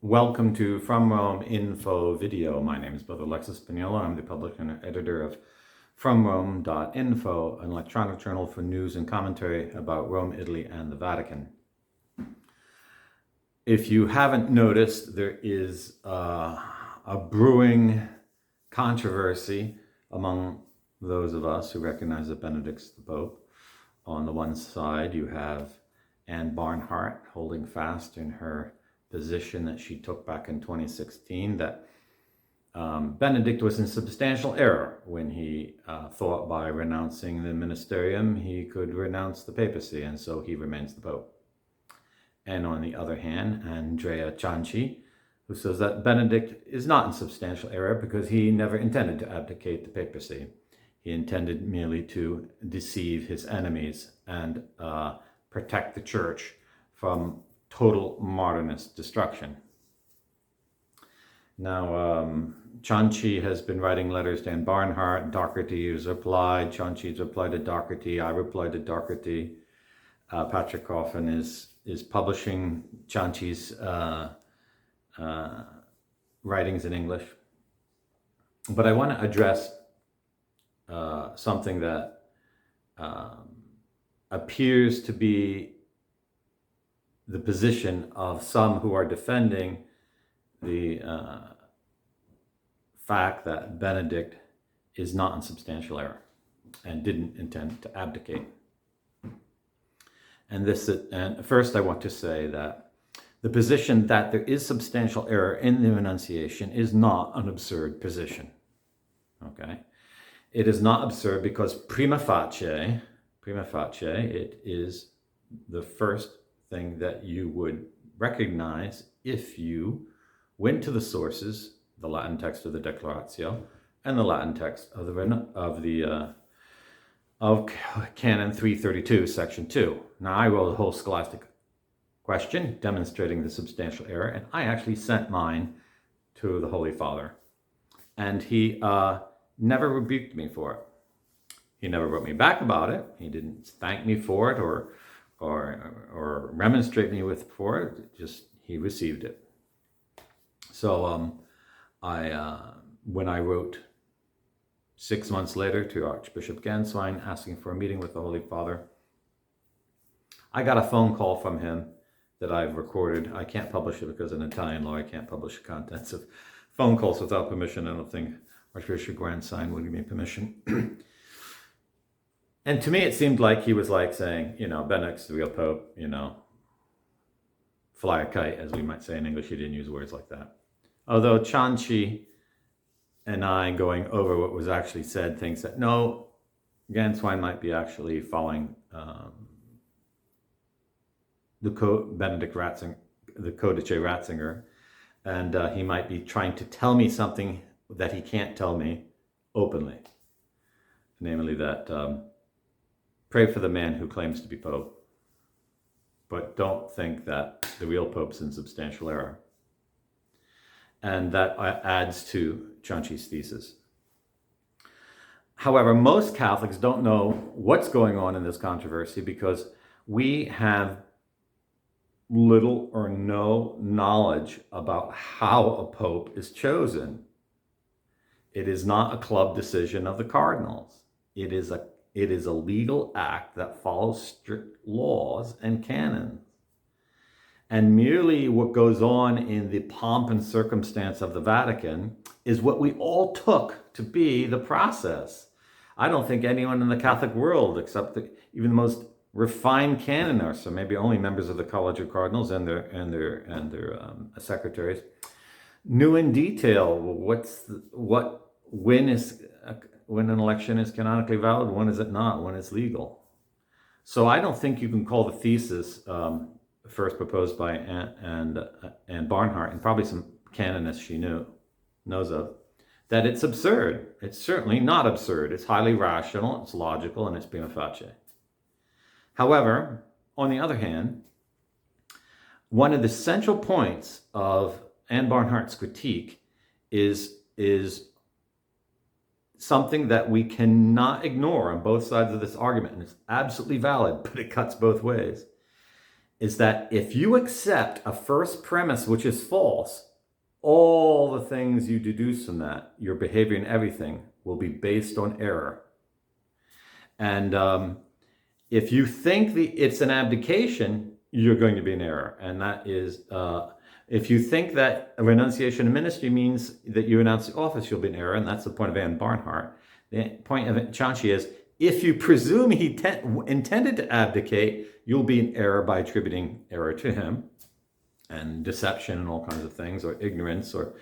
Welcome to From Rome Info video. My name is Brother Alexis Bugnolo. I'm the publisher and editor of FromRome.info, an electronic journal for news and commentary about Rome, Italy, and the Vatican. If you haven't noticed, there is a brewing controversy among those of us who recognize that Benedict's the Pope. On the one side, you have Anne Barnhart holding fast in her position that she took back in 2016, that Benedict was in substantial error when he thought by renouncing the ministerium he could renounce the papacy, and so he remains the Pope. And on the other hand, Andrea Cianci, who says that Benedict is not in substantial error because he never intended to abdicate the papacy. He intended merely to deceive his enemies and protect the church from total modernist destruction. Now, Cianci has been writing letters to Anne Barnhart. Doherty has replied. Cianci's replied to Doherty. I replied to Doherty. Patrick Coffin is publishing Cianci's writings in English. But I want to address something that appears to be the position of some who are defending the fact that Benedict is not in substantial error and didn't intend to abdicate. And first I want to say that the position that there is substantial error in the renunciation is not an absurd position. Okay? It is not absurd because prima facie, it is the first thing that you would recognize if you went to the sources, the Latin text of the Declaratio and the Latin text of Canon 332, Section 2. Now, I wrote a whole scholastic question demonstrating the substantial error, and I actually sent mine to the Holy Father, and he never rebuked me for it. He never wrote me back about it. He didn't thank me for it or remonstrate me for it. Just he received it. So when I wrote 6 months later to Archbishop Ganswein asking for a meeting with the Holy Father, I got a phone call from him that I've recorded. I can't publish it because in Italian law I can't publish the contents of phone calls without permission. I don't think Archbishop Ganswein would give me permission. And to me, it seemed like he was like saying, Benedict's the real Pope, fly a kite, as we might say in English. He didn't use words like that. Although Cianci and I, going over what was actually said, thinks that no, Ganswein might be actually following Benedict Ratzinger, the Codice Ratzinger, and he might be trying to tell me something that he can't tell me openly, namely that pray for the man who claims to be Pope, but don't think that the real Pope's in substantial error. And that adds to Cianci's thesis. However, most Catholics don't know what's going on in this controversy because we have little or no knowledge about how a Pope is chosen. It is not a club decision of the cardinals. It is a legal act that follows strict laws and canons. And merely what goes on in the pomp and circumstance of the Vatican is what we all took to be the process. I don't think anyone in the Catholic world, except even the most refined canonists, or maybe only members of the College of Cardinals and their secretaries, knew in detail when an election is canonically valid, when is it not, when it's legal. So I don't think you can call the thesis first proposed by Anne Barnhart, and probably some canonists she knows of, that it's absurd. It's certainly not absurd. It's highly rational, it's logical, and it's prima facie. However, on the other hand, one of the central points of Anne Barnhart's critique is something that we cannot ignore on both sides of this argument, and it's absolutely valid, but it cuts both ways. is that if you accept a first premise which is false, all the things you deduce from that, your behavior and everything, will be based on error. And if you think it's an abdication, you're going to be in error. And that is, if you think that a renunciation of ministry means that you renounce the office, you'll be in error. And that's the point of Anne Barnhart. The point of Cianci is, if you presume he intended to abdicate, you'll be in error by attributing error to him, and deception and all kinds of things, or ignorance, or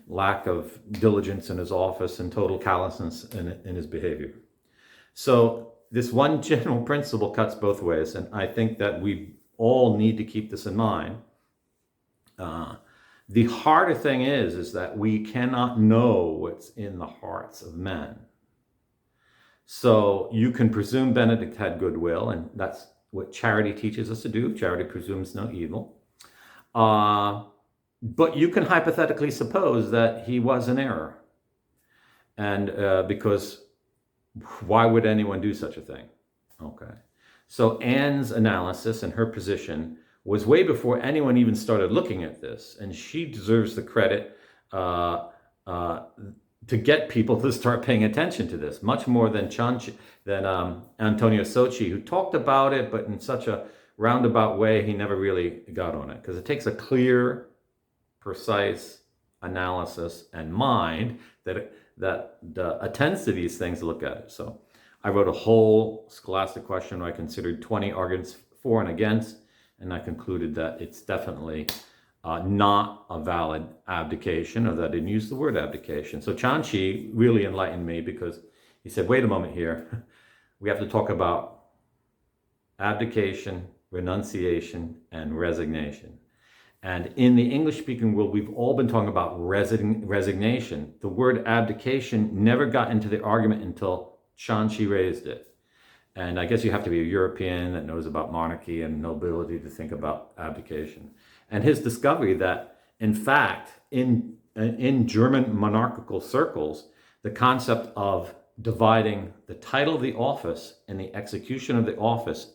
lack of diligence in his office, and total callousness in his behavior. So this one general principle cuts both ways, and I think that we all need to keep this in mind. The harder thing is that we cannot know what's in the hearts of men. So you can presume Benedict had goodwill, and that's what charity teaches us to do. Charity presumes no evil. But you can hypothetically suppose that he was in error. And because why would anyone do such a thing? Okay. So Anne's analysis and her position was way before anyone even started looking at this. And she deserves the credit to get people to start paying attention to this, much more than Antonio Socci, who talked about it, but in such a roundabout way, he never really got on it. Because it takes a clear, precise analysis and mind that attends to these things to look at it. So I wrote a whole scholastic question where I considered 20 arguments for and against, and I concluded that it's definitely not a valid abdication, or that I didn't use the word abdication. So Cianci really enlightened me, because he said, wait a moment here. We have to talk about abdication, renunciation, and resignation. And in the English-speaking world, we've all been talking about resignation. The word abdication never got into the argument until Cianci raised it. And I guess you have to be a European that knows about monarchy and nobility to think about abdication. And his discovery that, in fact, in German monarchical circles, the concept of dividing the title of the office and the execution of the office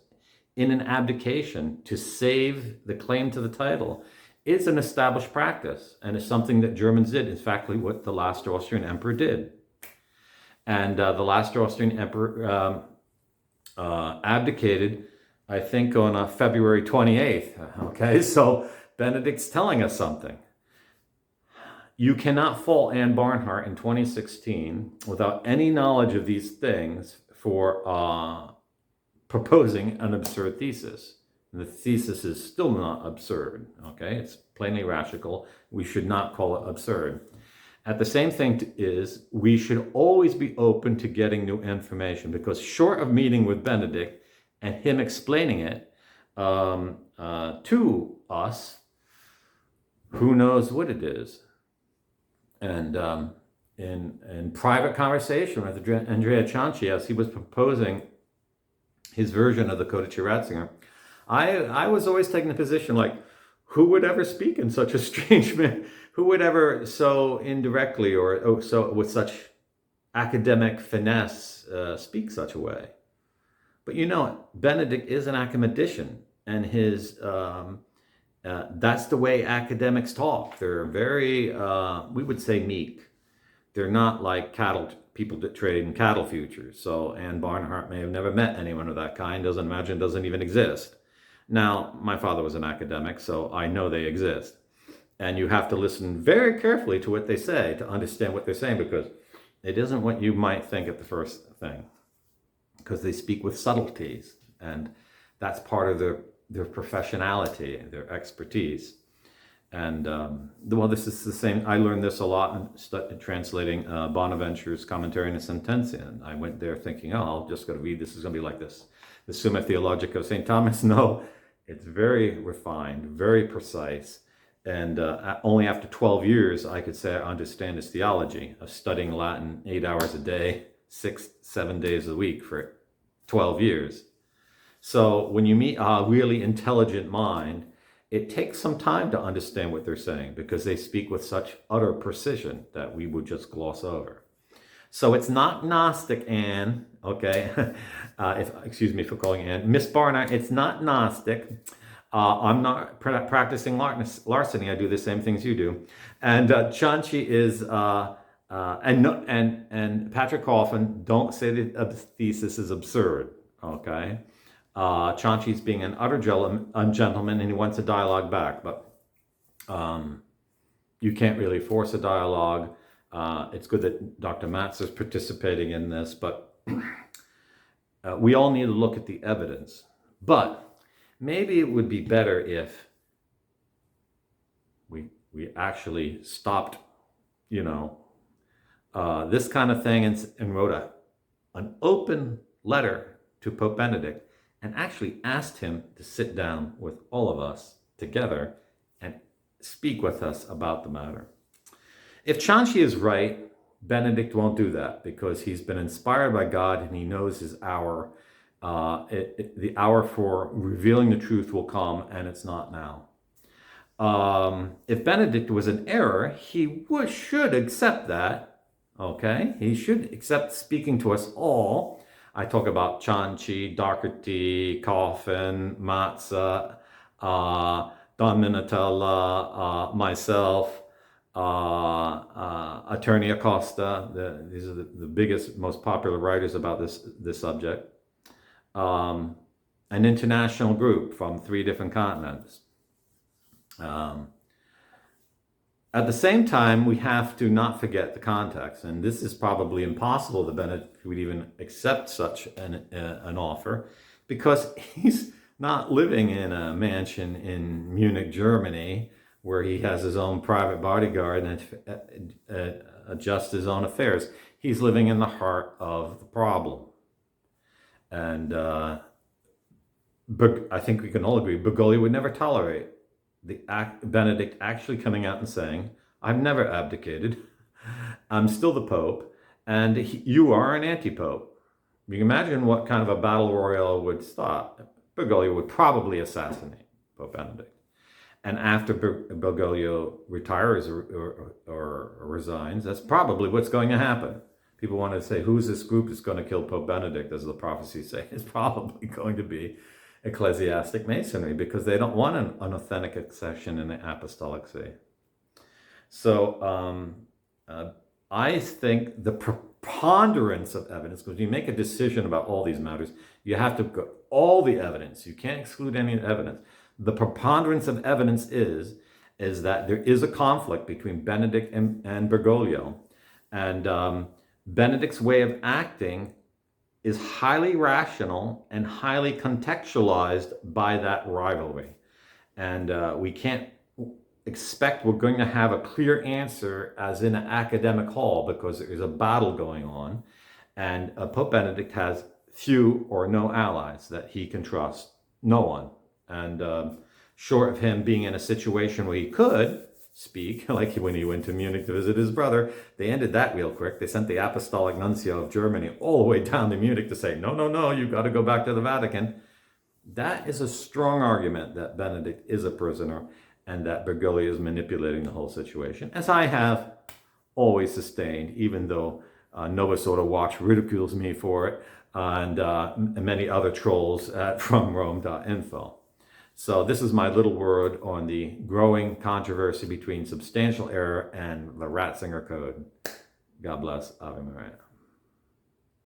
in an abdication to save the claim to the title is an established practice, and is something that Germans did. In fact, what the last Austrian emperor did. And the last Austrian emperor abdicated, I think, on February 28th. Okay, so Benedict's telling us something. You cannot fault Anne Barnhart in 2016 without any knowledge of these things for proposing an absurd thesis. The thesis is still not absurd, okay? It's plainly rational. We should not call it absurd. At the same thing is, we should always be open to getting new information, because short of meeting with Benedict and him explaining it to us, who knows what it is. And in private conversation with Andrea Cianci, as he was proposing his version of the Codice Ratzinger, I was always taking the position like, who would ever speak in such a strange man? Who would ever so indirectly or so with such academic finesse speak such a way? But you know, Benedict is an academician, and his that's the way academics talk. They're very, we would say, meek. They're not like people that trade in cattle futures. So Anne Barnhart may have never met anyone of that kind, doesn't even exist. Now, my father was an academic, so I know they exist. And you have to listen very carefully to what they say to understand what they're saying, because it isn't what you might think at the first thing. Because they speak with subtleties, and that's part of their professionality, their expertise. And, well, this is the same. I learned this a lot in translating Bonaventure's commentary on the Sententia. And I went there thinking, oh, I'll just go to read this. It's going to be like this. The Summa Theologica of St. Thomas. No, it's very refined, very precise. And only after 12 years, I could say I understand his theology of studying Latin 8 hours a day, 6-7 days a week for 12 years. So when you meet a really intelligent mind, it takes some time to understand what they're saying, because they speak with such utter precision that we would just gloss over. So it's not Gnostic, Anne, okay? Excuse me for calling Anne. Miss Barnhart, it's not Gnostic. I'm not practicing larceny. I do the same things you do. And Chanchi is, and Patrick Coffin don't say that a thesis is absurd, okay? Chanchi's being an utter gentleman, and he wants a dialogue back, but you can't really force a dialogue. It's good that Dr. Matz is participating in this, but we all need to look at the evidence. But maybe it would be better if we actually stopped, this kind of thing and wrote an open letter to Pope Benedict and actually asked him to sit down with all of us together and speak with us about the matter. If Chanchi is right, Benedict won't do that because he's been inspired by God and he knows his hour. The hour for revealing the truth will come, and it's not now. If Benedict was in error, he should accept that. Okay, he should accept speaking to us all. I talk about Chanchi, Doherty, Coffin, Matza, Don Minatella, myself, Attorney Acosta. These are the biggest, most popular writers about this subject. An international group from 3 different continents. At the same time, we have to not forget the context, and this is probably impossible that Benedict would even accept such an offer, because he's not living in a mansion in Munich, Germany, where he has his own private bodyguard and adjusts his own affairs. He's living in the heart of the problem. And I think we can all agree, Bugnolo would never tolerate Benedict actually coming out and saying, I've never abdicated, I'm still the Pope, and you are an anti-Pope. You can imagine what kind of a battle royal would start. Bugnolo would probably assassinate Pope Benedict. And after Bugnolo retires or resigns, that's probably what's going to happen. People want to say, who's this group that's going to kill Pope Benedict, as the prophecies say? It's probably going to be ecclesiastic masonry, because they don't want an authentic accession in the apostolic see. So I think the preponderance of evidence, because when you make a decision about all these matters, you have to go all the evidence. You can't exclude any evidence. The preponderance of evidence is that there is a conflict between Benedict and Bugnolo, and Benedict's way of acting is highly rational and highly contextualized by that rivalry. And we can't expect we're going to have a clear answer as in an academic hall, because there is a battle going on. And Pope Benedict has few or no allies that he can trust. No one. And short of him being in a situation where he could speak, like when he went to Munich to visit his brother, they ended that real quick. They sent the Apostolic Nuncio of Germany all the way down to Munich to say, no, you've got to go back to the Vatican. That is a strong argument that Benedict is a prisoner and that Bugnolo is manipulating the whole situation, as I have always sustained, even though Novus Ordo Watch ridicules me for it, and many other trolls at FromRome.info. So this is my little word on the growing controversy between substantial error and the Ratzinger Code. God bless. Ave Maria.